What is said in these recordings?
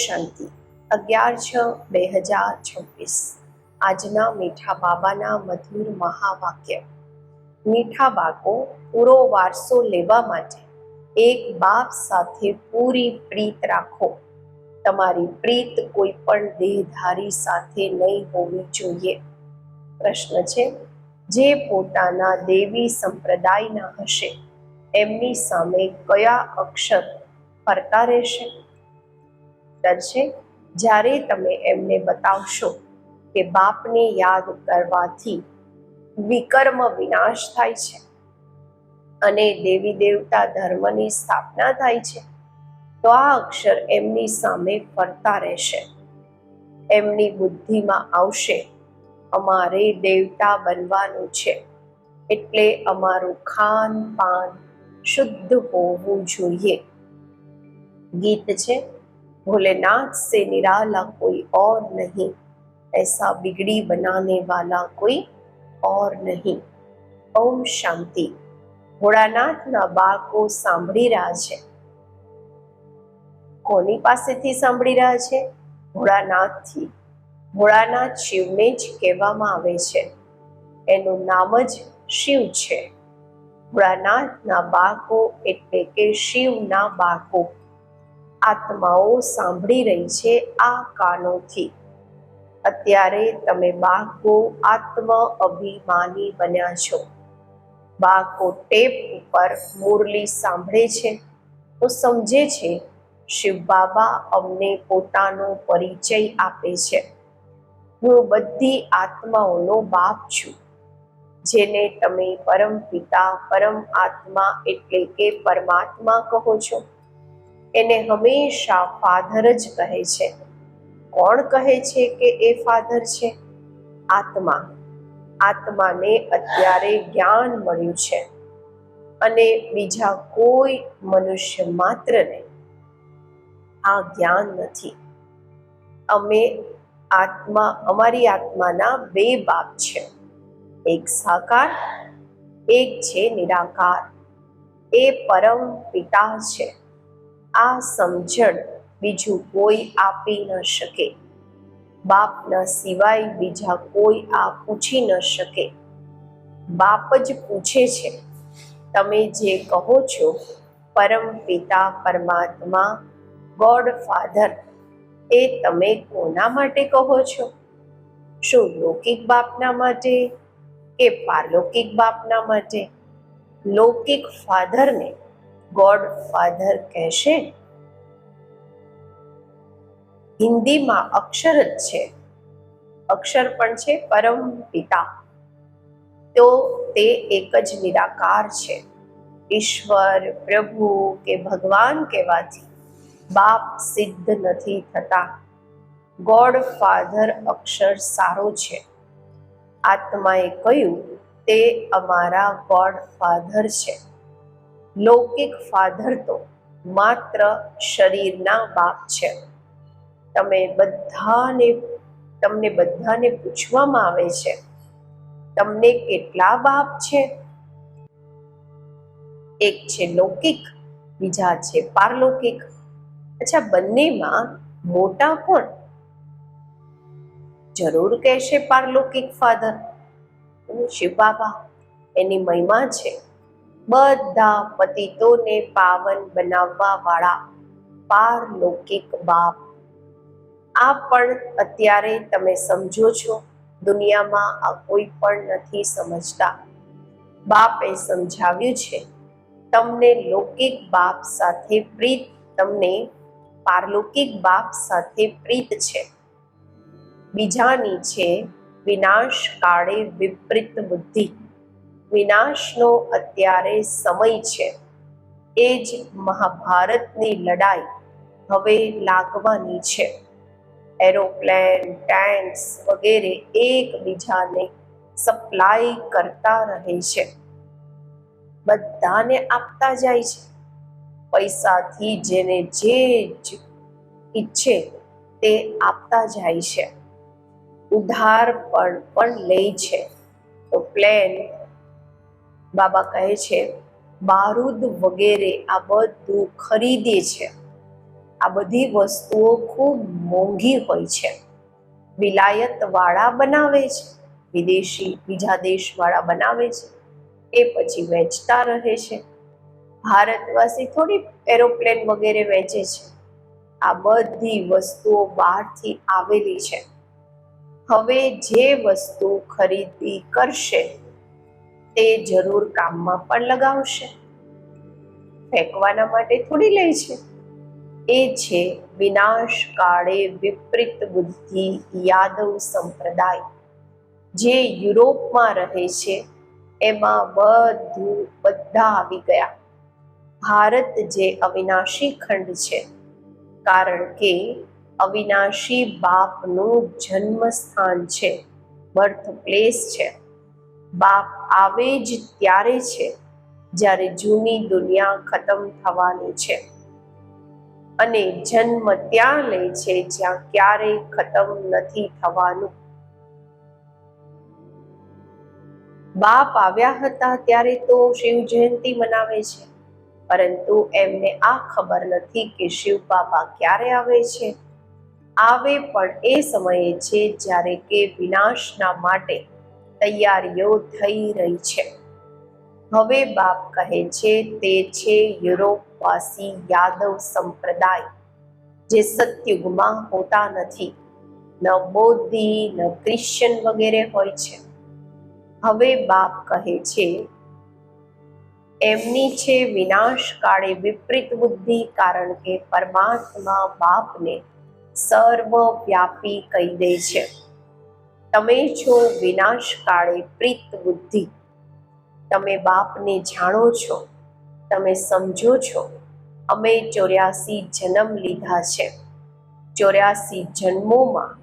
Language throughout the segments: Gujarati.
શાંતિ 11/6/2026 આજના મીઠા બાબાના મધુર મહાવાક્ય. મીઠા બાળકો, પૂરો વારસો લેવા માટે એક બાપ સાથે પૂરી પ્રીત રાખો. તમારી પ્રીત કોઈ પણ દેહધારી સાથે નહીં હોવી જોઈએ. પ્રશ્ન છે, જે પોતાના દેવી સંપ્રદાયના હશે એમની સામે કયા અક્ષર ફરતા રહેશે? ઉત્તર છે, જ્યારે તમે એમને બતાવશો કે બાપને યાદ કરવાથી વિકર્મ વિનાશ થાય છે અને દેવી દેવતા ધર્મની સ્થાપના થાય છે, તો આ અક્ષર એમની સામે ફરતા રહેશે. એમની બુદ્ધિમાં આવશે, અમારે દેવતા બનવાનું છે, એટલે અમારું ખાન પાન શુદ્ધ હોવું જોઈએ. ગીત છે, भोलेनाथ से निराला कोई और नहीं, ऐसा बिगड़ी बनाने वाला कोई और नहीं. ઓમ શાંતિ. ભોળાનાથના બાળકો સાંભળી રહ્યા છે. કોની પાસેથી સાંભળી રહ્યા છે? ભોળાનાથથી. ભોળાનાથ શિવને જ કહેવામાં આવે છે. એનું નામ જ શિવ છે. ભોળાનાથના બાળકો એટલે કે શિવના બાળકો. આત્માઓ સાંભળી રહી છે આ કાનોથી. અત્યારે તમે બાળકો આત્મ અભિમાની બન્યા છો. બાળકો ટેપ ઉપર મુરલી સાંભળે છે તો સમજે છે શિવ બાબા અમને પોતાનો પરિચય આપે છે. હું બધી આત્માઓનો બાપ છું. જેને તમે પરમ પિતા, પરમ આત્મા એટલે કે પરમાત્મા કહો છો, એને હંમેશા ફાધર જ કહે છે. કોણ કહે છે કે એ ફાધર છે? આત્મા. આત્માને અત્યારે જ્ઞાન મળ્યું છે અને બીજા કોઈ મનુષ્ય માત્રને આ જ્ઞાન નથી. અમારી આત્માના બે બાપ છે, એક સાકાર, એક છે નિરાકાર. એ પરમ પિતા છે. આ સમજણ બીજું કોઈ આપી ન શકે. બાપના સિવાય બીજા કોઈ આ પૂછી ન શકે. બાપ જ પૂછે છે. તમે જે કહો છો પરમ પિતા, પરમાત્મા, ગોડ ફાધર, એ તમે કોના માટે કહો છો? શું લૌકિક બાપના માટે કે પારલૌકિક બાપના માટે? લૌકિક ફાધરને ગોડ ફાધર કહેશે? હિન્દીમાં અક્ષર જ છે, અક્ષર પણ છે પરમ પિતા. તો તે એક જ નિરાકાર છે. ઈશ્વર, પ્રભુ કે ભગવાન કહેવાથી બાપ સિદ્ધ નથી થતા. ગોડ ફાધર અક્ષર સારો છે. આત્માએ કહ્યું તે અમારા ગોડ ફાધર છે. લૌકિક ફાધર તો માત્ર શરીરના બાપ છે. તમને બધાને પૂછવામાં આવે છે, તમને કેટલા બાપ છે? એક છે લૌકિક, બીજા છે પારલૌકિક. અચ્છા, બંનેમાં મોટા કોણ? જરૂર કહેશે પારલૌકિક ફાધર, શિવ બાબા. એની મહિમા છે. બધા પતિતોને પાવન બનાવવા વાળા પારલૌકિક બાપ. આ પણ અત્યારે તમે સમજો છો. દુનિયામાં આ કોઈ પણ નથી સમજતા. બાપે સમજાવ્યું છે, તમને લૌકિક બાપ સાથે પ્રીત, તમને પારલૌકિક બાપ સાથે પ્રીત છે. બીજાની છે વિનાશ કાળે વિપરીત બુદ્ધિ. વિનાશનો અત્યારે સમય છે. એ જ મહાભારતની લડાઈ હવે લાગવાની છે. એરોપ્લેન, ટેન્ક્સ વગેરે એકબીજાને સપ્લાય કરતા રહે છે. બધાને આપતા જાય છે. પૈસાથી જેને જે ઈચ્છે તે આપતા જાય છે. ઉધાર પણ લે છે. તો પ્લેન, બાબા કહે છે, બારૂદ વગેરે આ બધું ખરીદે છે. આ બધી વસ્તુઓ ખૂબ મોંઘી હોય છે. વિલાયત વાળા બનાવે છે, વિદેશી બીજા દેશવાળા બનાવે છે, એ પછી વેચતા રહે છે. ભારતવાસી થોડી એરોપ્લેન વગેરે વેચે છે. આ બધી વસ્તુઓ બહારથી આવેલી છે. હવે જે વસ્તુ ખરીદી કરશે તે જરૂર કામમાં પણ લગાવશે, ફેંકવાના માટે થોડી લે છે. એ છે વિનાશ કાળે વિપરીત બુદ્ધિ યાદવ સંપ્રદાય, જે યુરોપમાં રહે છે. એમાં બધા આવી ગયા. ભારત જે અવિનાશી ખંડ છે, કારણ કે અવિનાશી બાપનું જન્મ સ્થાન છે, બર્થ પ્લેસ છે. બાપ આવે જ ત્યારે છે જ્યારે જૂની દુનિયા ખતમ થવાની છે, અને જન્મ ત્યાં લે છે જ્યાં ક્યારેય ખતમ નથી થવાનું. બાપ આવ્યા હતા ત્યારે તો શિવ જયંતિ મનાવે છે, પરંતુ એમને આ ખબર નથી કે શિવ બાબા ક્યારે આવે છે. આવે પણ એ સમયે છે જ્યારે કે વિનાશના માટે તૈયારીઓ થઈ રહી છે. હવે બાપ કહે છે તે છે યુરોપવાસી યાદવ સંપ્રદાય, જે સતયુગમાં હોતા નથી. ન બૌદ્ધી ન ક્રિશ્ચન વગેરે હોય છે. હવે બાપ કહે છે એમની છે વિનાશ કાળે વિપરીત બુદ્ધિ, કારણ કે પરમાત્મા બાપને સર્વવ્યાપી કહી દે છે. તમે છો વિનાશ કાળે પ્રીત બુદ્ધિ. તમે બાપને જાણો છો, તમે સમજો છો. અમે 84 જન્મ લીધા છે. 84 જન્મોમાં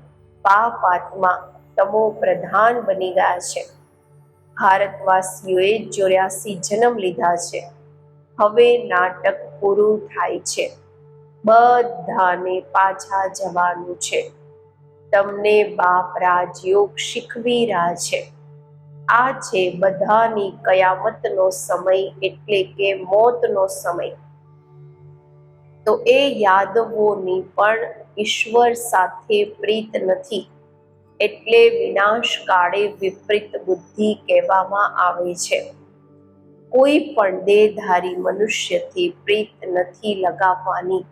બાપ આત્મા તમો પ્રધાન બની ગયા છે. ભારતવાસીઓએ 84 જન્મ લીધા છે. હવે નાટક પૂરું થાય છે. બધાને પાછા જવાનું છે. તમને બાપ રાજયોગ શીખવી રહ્યા છે. આ છે બધાની કયામતનો સમય, એટલે કે મોતનો સમય. તો એ યાદવોની પણ ઈશ્વર સાથે પ્રીત નથી, એટલે વિનાશ કાળે વિપરીત બુદ્ધિ કહેવામાં આવે છે. કોઈ પણ દેહધારી મનુષ્યથી પ્રીત નથી લગાવવાની.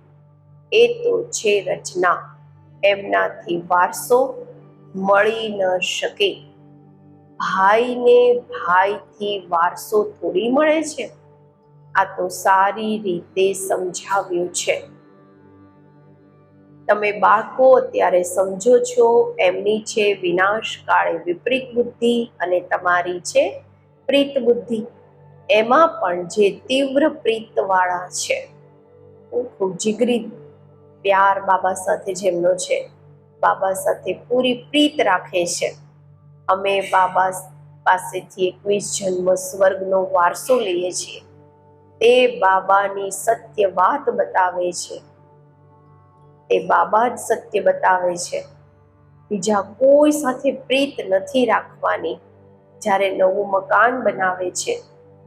એ તો છે રચના, એમનાથી વારસો મળી ન શકે. ભાઈને ભાઈથી વારસો થોડી મળે છે. આ તો સારી રીતે સમજાવ્યું છે. તમે બાળકો અત્યારે સમજો છો. એમની છે વિનાશ કાળે વિપરીત બુદ્ધિ અને તમારી છે પ્રીત બુદ્ધિ. એમાં પણ જે તીવ્ર પ્રીત વાળા છે, ખૂબ જીગરી પ્યાર બાબા સાથે જેમનો છે, બાબા સાથે પૂરી પ્રીત રાખે છે. અમે બાબા પાસેથી 21 જન્મ સ્વર્ગનો વારસો લઈએ છીએ. તે બાબાની સત્ય વાત બતાવે છે. તે બાબા જ સત્ય બતાવે છે. બીજા કોઈ સાથે પ્રીત નથી રાખવાની. જ્યારે નવું મકાન બનાવે છે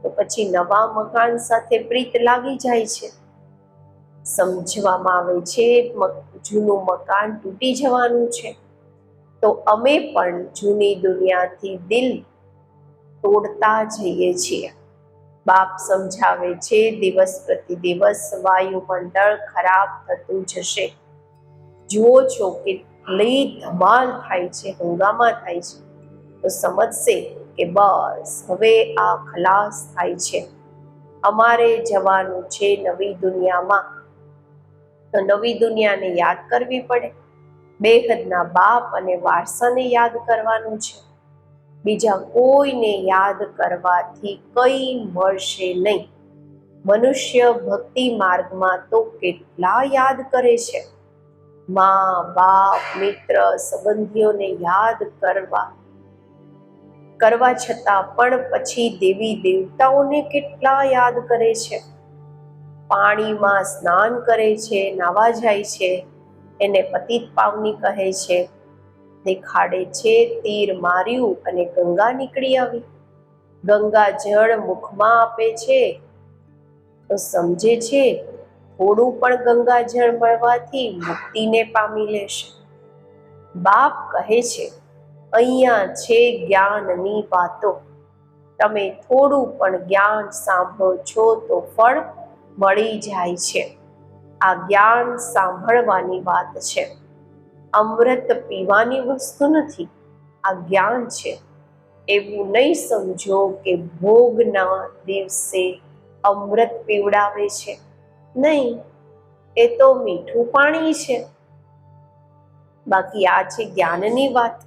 તો પછી નવા મકાન સાથે પ્રીત લાગી જાય છે. સમજવામાં આવે છે જૂનું મકાન તૂટી જવાનું છે, તો અમે પણ જૂની દુનિયાથી દિલ તોડતા જઈએ છીએ. બાપ સમજાવે છે દિવસ પ્રતિ દિવસ વાયુમંડળ ખરાબ થતું જશે. જુઓ છો કેટલી ધમાલ થાય છે, હંગામા થાય છે, તો સમજશે કે બસ હવે આ ખલાસ થાય છે. અમારે જવાનું છે નવી દુનિયામાં. તો નવી દુનિયાને યાદ કરવી પડે. બેહદના બાપ અને વારસાને યાદ કરવાનું છે. બીજા કોઈને યાદ કરવાથી કંઈ મળશે નહીં. મનુષ્ય ભક્તિ માર્ગમાં તો કેટલા યાદ કરે છે. મા બાપ મિત્ર સંબંધીઓને યાદ કરવા છતાં પણ પછી દેવી દેવતાઓને કેટલા યાદ કરે છે. પાણીમાં સ્નાન કરે છે, નાવા જાય છે, એને પતિત પાવની કહે છે. દેખાડે છે તીર માર્યું અને ગંગા નીકળી આવી. ગંગા જળ મુખમાં આપે છે તો સમજે છે થોડું પણ ગંગાજળ મળવાથી મુક્તિને પામી લેશે. બાપ કહે છે, અહીંયા છે જ્ઞાનની વાતો. તમે થોડું પણ જ્ઞાન સાંભળો છો તો ફળ મળી જાય છે. આ જ્ઞાન સાંભળવાની વાત છે. અમૃત પીવાની વસ્તુ નથી, આ જ્ઞાન છે. એવું નહીં સમજો કે ભોગના દિવસે અમૃત પીવડાવે છે. નહીં, એ તો મીઠું પાણી છે. બાકી આ છે જ્ઞાનની વાત.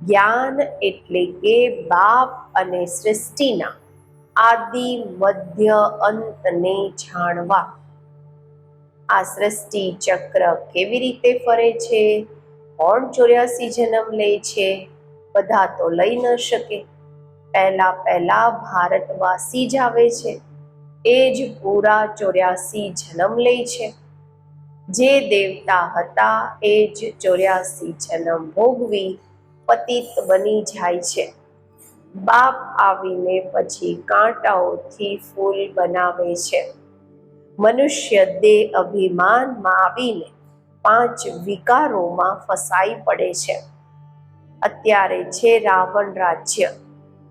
જ્ઞાન એટલે કે બાપ અને સૃષ્ટિના આદિ મધ્ય અંતને જાણવા. આ સૃષ્ટિ ચક્ર કેવી રીતે ફરે છે, કોણ 84 જન્મ લે છે, બધા તો લઈ ન શકે. પહેલા ભારતવાસી જ આવે છે, એ જ પૂરા 84 જન્મ લે છે. જે દેવતા હતા એ જ 84 જન્મ ભોગવી પતિત બની જાય છે. બાપ આવીને પછી કાંટાઓથી ફૂલ બનાવે છે. મનુષ્ય દેહ અભિમાનમાં આવીને 5 વિકારોમાં ફસાઈ પડે છે. અત્યારે છે રાવણ રાજ્ય,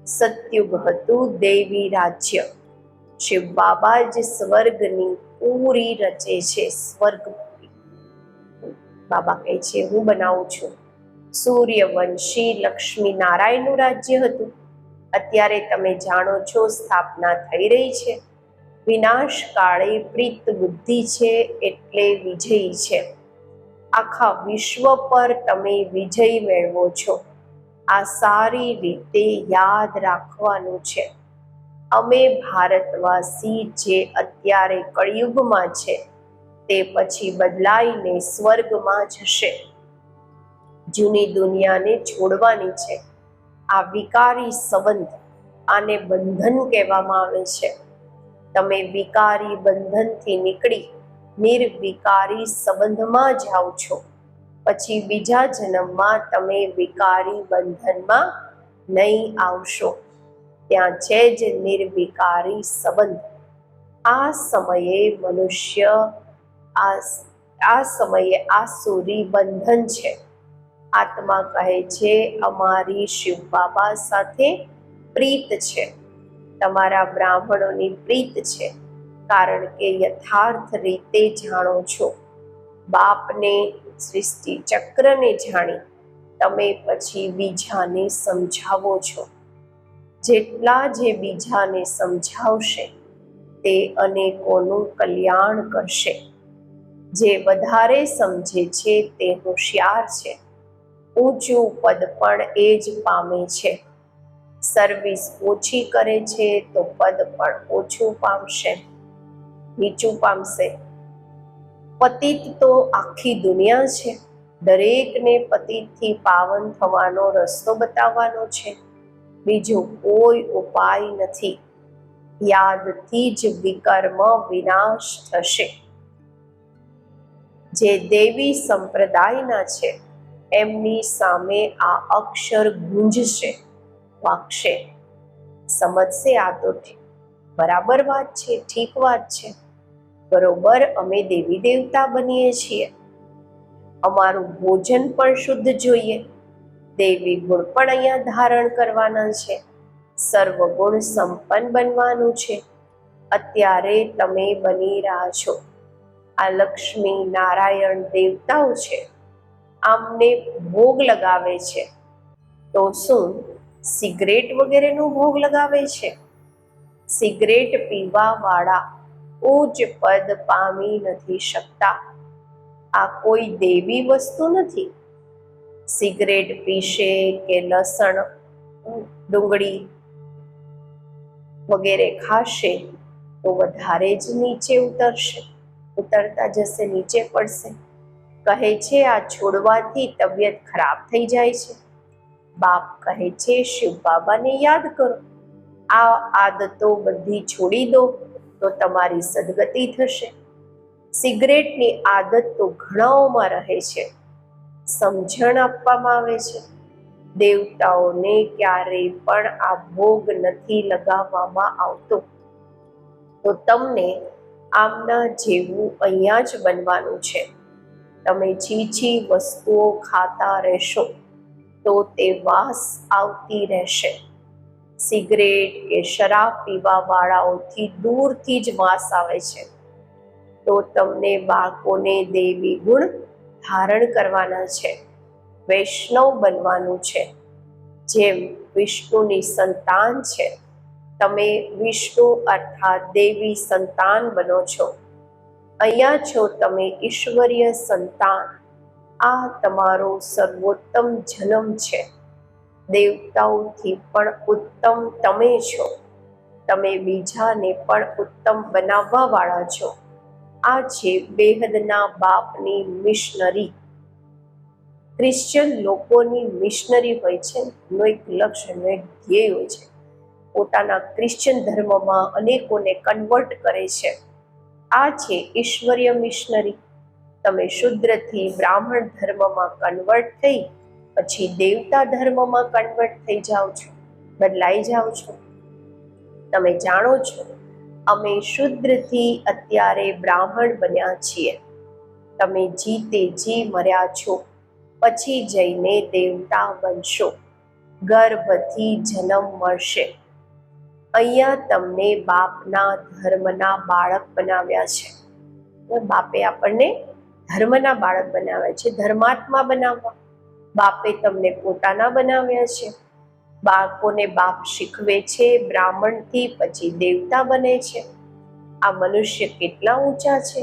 સતયુગ હતું દેવી રાજ્ય. શિવ બાબા જ સ્વર્ગની પૂરી રચે છે. સ્વર્ગ બાબા કહે છે હું બનાવું છું. સૂર્યવંશી લક્ષ્મી નારાયણનું રાજ્ય હતું. અત્યારે તમે જાણો છો સ્થાપના થઈ રહી છે. વિનાશ કાળે પ્રીત બુદ્ધિ છે એટલે વિજયી છે. આખા વિશ્વ પર તમે વિજય મેળવો છો. આ સારી રીતે યાદ રાખવાનું છે. અમે ભારતવાસી જે અત્યારે કળિયુગમાં છે તે પછી બદલાઈને સ્વર્ગમાં જશે. જૂની દુનિયાને છોડવાની છે. આ વિકારી સંબંધ, આને બંધન કહેવામાં આવે છે. તમે વિકારી બંધનથી નીકળી નિર્વિકારી સંબંધમાં જાઓ છો. પછી બીજા જન્મમાં તમે વિકારી બંધનમાં નહીં આવશો. ત્યાં છે જ નિર્વિકારી સંબંધ. આ સમયે મનુષ્ય, આ સમયે આસુરી બંધન છે. આત્મા કહે છે અમારી શિવ બાબા સાથે પ્રીત છે. તમારા બ્રાહ્મણોની પ્રીત છે, કારણ કે યથાર્થ રીતે જાણો છો. બાપને, સૃષ્ટિ ચક્રને જાણી તમે પછી બીજાને સમજાવો છો. જેટલા જે બીજાને સમજાવશે તે અનેકોનું કલ્યાણ કરશે. જે વધારે સમજે છે તે હોશિયાર છે. ઊંચું પદ પણ એ જ પામે છે. સર્વિસ ઓછી કરે છે તો પદ પણ ઓછું પામશે, નીચું પામશે. પતિત તો આખી દુનિયા છે. દરેકને પતિતથી પાવન થવાનો રસ્તો બતાવવાનો છે. બીજો કોઈ ઉપાય નથી. યાદથી જ વિકર્મ વિનાશ થશે. જે દેવી સંપ્રદાયના છે એમની સામે આ અક્ષર ગુંજશે, વાગશે. સમજશે આ તો બરાબર વાત છે, ઠીક વાત છે. બરોબર અમે દેવી દેવતા બનીએ છીએ. અમારું ભોજન પણ શુદ્ધ જોઈએ. દેવી ગુણ પણ અહીંયા ધારણ કરવાના છે. સર્વગુણ સંપન્ન બનવાનું છે. અત્યારે તમે બની રહ્યા છો. આ લક્ષ્મી નારાયણ દેવતાઓ છે, આમને ભોગ લગાવે છે. તો શું સિગરેટ વગેરેનો ભોગ લગાવે છે? સિગરેટ પીવા વાળા ઉચ્ચ પદ પામી નથી શકતા. આ કોઈ દેવી વસ્તુ નથી. સિગરેટ પીશે કે લસણ, ડુંગળી વગેરે ખાશે તો વધારે જ નીચે ઉતરશે, ઉતરતા જશે, નીચે પડશે. કહે છે આ છોડવાથી તબિયત ખરાબ થઈ જાય છે. બાપ કહે છે શિવ બાબાને યાદ કરો. આ આદતો બધી છોડી દો તો તમારી સદગતિ થશે. સિગરેટની આદત તો ઘણાઓમાં રહે છે. સમજણ આપવામાં આવે છે. દેવતાઓને ક્યારેય પણ આ ભોગ નથી લગાવવામાં આવતો. તો તમને આમના જેવું અહીંયા જ બનવાનું છે. તમે ચીચી વસ્તુઓ ખાતા રહેશો તો તે વાસ આવતી રહેશે. સિગરેટ કે શરાબ પીવા વાળાઓથી દૂરથી જ વાસ આવે છે. તો તમને બાળકોને દેવી ગુણ ધારણ કરવાના છે, વૈષ્ણવ બનવાનું છે. જેમ વિષ્ણુની સંતાન છે, તમે વિષ્ણુ અર્થાત દેવી સંતાન બનો છો. અહીંયા છો તમે ઈશ્વરીય સંતાન. આ તમારો સર્વોત્તમ જન્મ છે. દેવતાઓથી પણ ઉત્તમ તમે છો. તમે બીજાને પણ ઉત્તમ બનાવવા વાળા છો. આ છે બેહદના બાપની મિશનરી. ક્રિશ્ચિયન લોકોની મિશનરી હોય છે, એનું એક લક્ષ્ય, એનું એક ધ્યેય હોય છે. પોતાના ક્રિશ્ચિયન ધર્મમાં અનેકોને કન્વર્ટ કરે છે. આ છે ઈશ્વરીય મિશનરી. તમે શુદ્રથી બ્રાહ્મણ ધર્મમાં કન્વર્ટ થઈ પછી દેવતા ધર્મમાં કન્વર્ટ થઈ જાઓ છો, બદલાઈ જાઓ છો. તમે જાણો છો અમે શુદ્રથી અત્યારે બ્રાહ્મણ બન્યા છીએ. તમે જીતે જી મર્યા છો, પછી જઈને દેવતા બનશો. ગર્ભથી જન્મ મળશે. અહીંયા તમને બાપના ધર્મના બાળક બનાવ્યા છે. બાપે આપણને ધર્મના બાળક બનાવ્યા છે, ધર્માત્મા બનાવવા. બાપે તમને પોતાના બનાવ્યા છે. બાળકોને બાપ શીખવે છે, બ્રાહ્મણથી પછી દેવતા બને છે. આ મનુષ્ય કેટલા ઊંચા છે!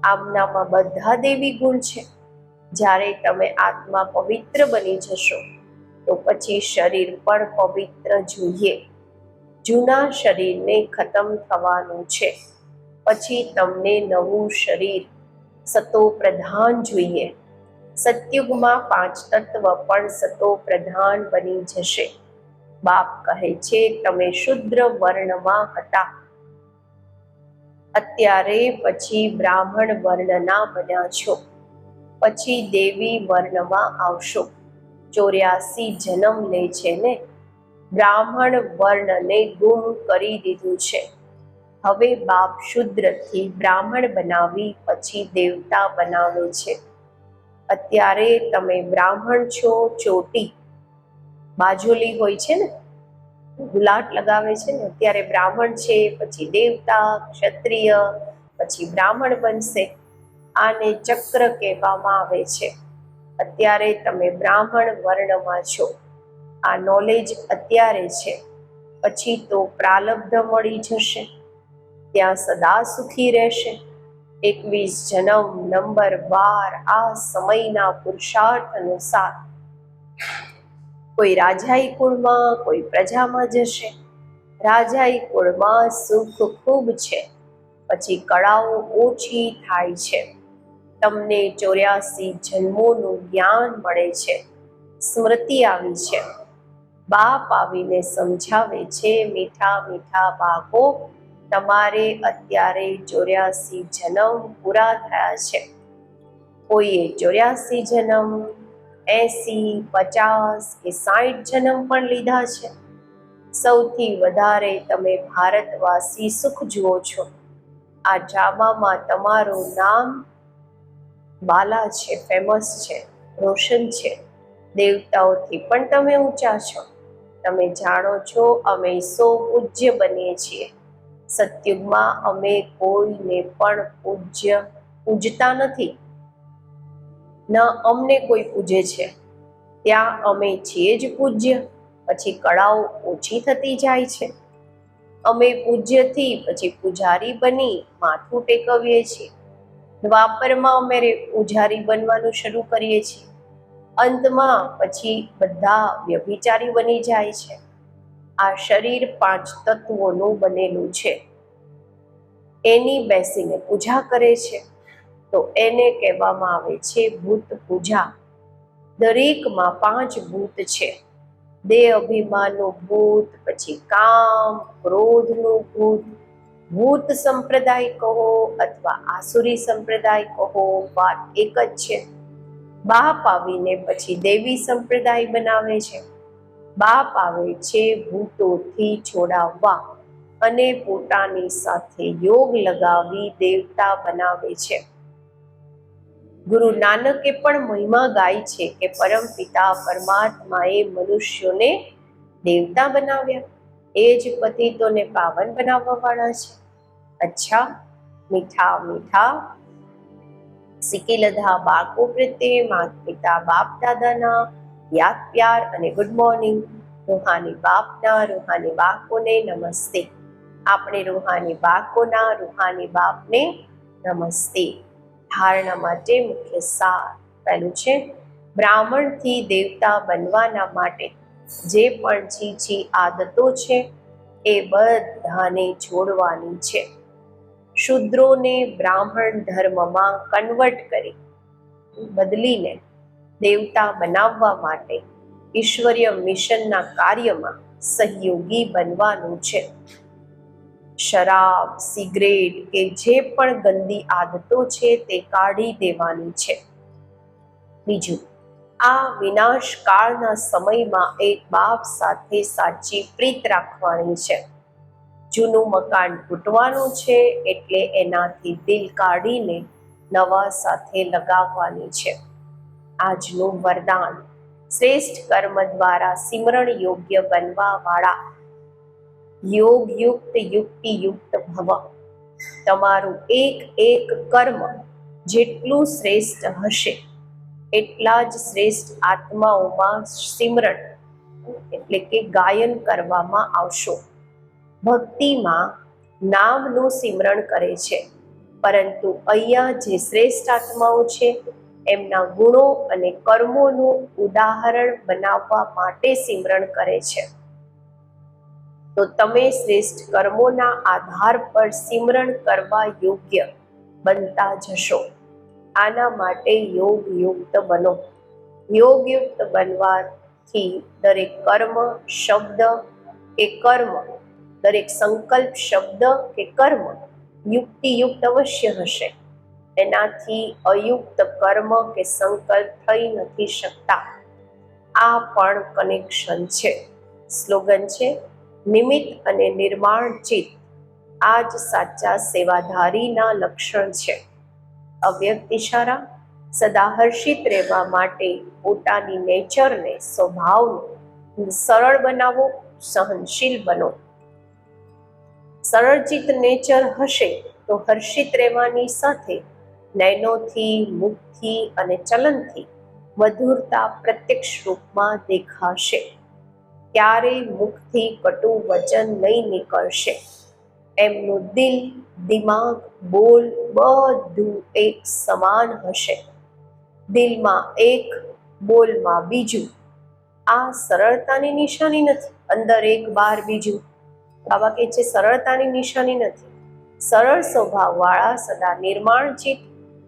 આમનામાં બધા દેવી ગુણ છે. જ્યારે તમે આત્મા પવિત્ર બની જશો તો પછી શરીર પણ પવિત્ર જોઈએ. જૂના શરીરને ખતમ થવાનું છે. પછી તમને નવું શરીર સતો પ્રધાન જોઈએ. સતયુગમાં 5 તત્વ પણ સતો પ્રધાન બની જશે. બાપ કહે છે તમે શુદ્ર વર્ણમાં હતા, અત્યારે પછી બ્રાહ્મણ વર્ણના બન્યા છો, પછી દેવી વર્ણમાં આવશો. 84 જન્મ લે છે ને! બ્રાહ્મણ વર્ણને ગુમ કરી દીધું છે. હવે બાપ શુદ્રથી બ્રાહ્મણ બનાવી પછી દેવતા બનાવે છે. અત્યારે તમે બ્રાહ્મણ છો. ચોટી બાજોલી હોય છે ને, ગુલાટ લગાવે છે ને, અત્યારે બ્રાહ્મણ છે, પછી દેવતા, ક્ષત્રિય, પછી બ્રાહ્મણ બનશે. આને ચક્ર કહેવામાં આવે છે. અત્યારે તમે બ્રાહ્મણ વર્ણમાં છો. આ નોલેજ અત્યારે છે. પછી તો પ્રાલબ્ધ મળી જશે, ત્યાં સદા સુખી રહેશે. 21 જન્મ નંબર 12 આ સમયના પુરુષાર્થ અનુસાર કોઈ રાજાઈ કુળમાં, કોઈ પ્રજામાં જશે. રાજાઈ કુળમાં સુખ ખૂબ છે, પછી કળાઓ ઓછી થાય છે. તમને 84 જન્મોનું જ્ઞાન મળે છે, સ્મૃતિ આવી છે. બાપ આવીને સમજાવે છે, મીઠા મીઠા બાળકો, તમારે અત્યારે 84 જન્મ પૂરા થયા છે. કોઈએ 84 જન્મ, 80, 50 કે 60 જન્મ પણ લીધા છે. સૌથી વધારે તમે ભારતવાસી સુખ જુઓ છો. આ ડ્રામામાં તમારું નામ બાલા છે, ફેમસ છે, રોશન છે. દેવતાઓથી પણ તમે ઊંચા છો. તમે જાણો છો અમે સો પૂજ્ય બનીએ છીએ. સતયુગમાં અમે કોઈને પણ પૂજતા નથી, ન અમને કોઈ પૂજે છે. ત્યાં અમે છીએ જ પૂજ્ય. પછી કળાઓ ઓછી થતી જાય છે. અમે પૂજ્યથી પછી પૂજારી બની માથું ટેકવીએ છીએ. દ્વાપરમાં અમે પૂજારી બનવાનું શરૂ કરીએ છીએ. અંતમાં પછી બધા વ્યભિચારી બની જાય છે. આ શરીર 5 તત્વોનું બનેલું છે. એની બેસીને પૂજા કરે છે તો એને કહેવામાં આવે છે ભૂત પૂજા. દરેકમાં 5 ભૂત છે. દેહ અભિમાનનું ભૂત, પછી કામ ક્રોધનું ભૂત. ભૂત સંપ્રદાય કહો અથવા આસુરી સંપ્રદાય કહો, વાત એક જ છે. બાપ આવીને પછી દેવી સંપ્રદાય બનાવે છે. બાપ આવે છે ભૂતોથી છોડાવવા. અને પોતાની સાથે યોગ લગાવી દેવતા બનાવે છે. ગુરુ નાનકે પણ મહિમા ગાઈ છે કે પરમ પિતા પરમાત્માએ મનુષ્યોને દેવતા બનાવ્યા, એ જ પતિતોને પાવન બનાવવા વાળા છે. અચ્છા, મીઠા મીઠા સિકેલધા બાળકો પ્રત્યે માતા પિતા બાપ દાદાના યાદ પ્યાર અને ગુડ મોર્નિંગ. રૂહાની બાપના રૂહાની બાળકોને નમસ્તે. આપણે રૂહાની બાળકોના રૂહાની બાપને નમસ્તે. ધારણા માટે મુખ્ય સાર. પહેલું છે, બ્રાહ્મણથી દેવતા બનવાના માટે જે પણ ચીચી આદતો છે એ બધાને છોડવાની છે. શૂદ્રોને બ્રાહ્મણ ધર્મમાં કન્વર્ટ કરી બદલીને દેવતા બનાવવા માટે ઈશ્વરીય મિશનના કાર્યમાં સહયોગી બનવાનું છે. શરાબ, સિગરેટ કે જે પણ ગંદી આદતો છે તે કાઢી દેવાની છે. બીજું, આ વિનાશ કાળના સમયમાં એક બાપ સાથે સાચી પ્રીત રાખવાની છે. જૂનું મકાન તૂટવાનું છે એટલે એનાથી દિલ કાઢીને નવા સાથે લગાવવાની છે. આજનું વરદાન, શ્રેષ્ઠ કર્મ દ્વારા સિમરણ યોગ્ય બનવા વાળા યોગયુક્ત યુક્તિયુક્ત ભવ. તમારું એક એક કર્મ જેટલું શ્રેષ્ઠ હશે એટલા જ શ્રેષ્ઠ આત્માઓમાં સિમરણ એટલે કે ગાયન કરવામાં આવશો. ભક્તિમાં નામનું સિમરણ કરે છે, પરંતુ અહીંયા જે શ્રેષ્ઠ આત્માઓ છે એમના ગુણો અને કર્મોનું ઉદાહરણ બનાવવા માટે સિમરણ કરે છે. તો તમે શ્રેષ્ઠ કર્મોના આધાર પર સિમરણ કરવા યોગ્ય બનતા જશો. આના માટે યોગયુક્ત બનો. યોગયુક્ત બનવાથી દરેક કર્મ, શબ્દ કે કર્મ, દરેક સંકલ્પ, શબ્દ કે કર્મ યુક્તિયુક્ત અવશ્ય હશે. એનાથી અયુક્ત કર્મ કે સંકલ્પ થઈ નથી શકતા. આ પણ કનેક્શન છે. સ્લોગન છે, નિમિત્ત અને નિર્માણ ચિત્ત આ જ સાચા સેવાધારીના લક્ષણ છે. અવ્યક્ત ઇશારા, સદા હર્ષિત રહેવા માટે પોતાની નેચરને, સ્વભાવને સરળ બનાવો, સહનશીલ બનો. સરળચિત્ત નેચર હશે તો હર્ષિત રહેવાની સાથે નયનોથી, મુખથી અને ચલનથી મધુરતા પ્રત્યક્ષ રૂપમાં દેખાશે. ક્યારેય મુખથી કટુ વચન નહીં નીકળશે. એમનું દિલ, દિમાગ, બોલ બધું એક સમાન હશે. દિલમાં એક, બોલમાં બીજું. આ સરળતાની નિશાની નથી. અંદર એક, બહાર બીજું. બાબા કહે છે સરળતાની નિશાની નથી. સરળ સ્વભાવવાળા સદા નિર્માણચિત,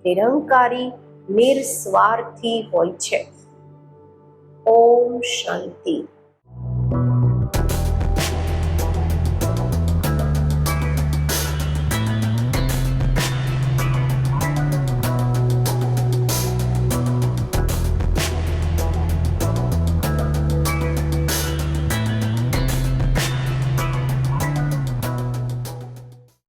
નિરંકારી, નિસ્વાર્થી હોય છે. ઓમ શાંતિ.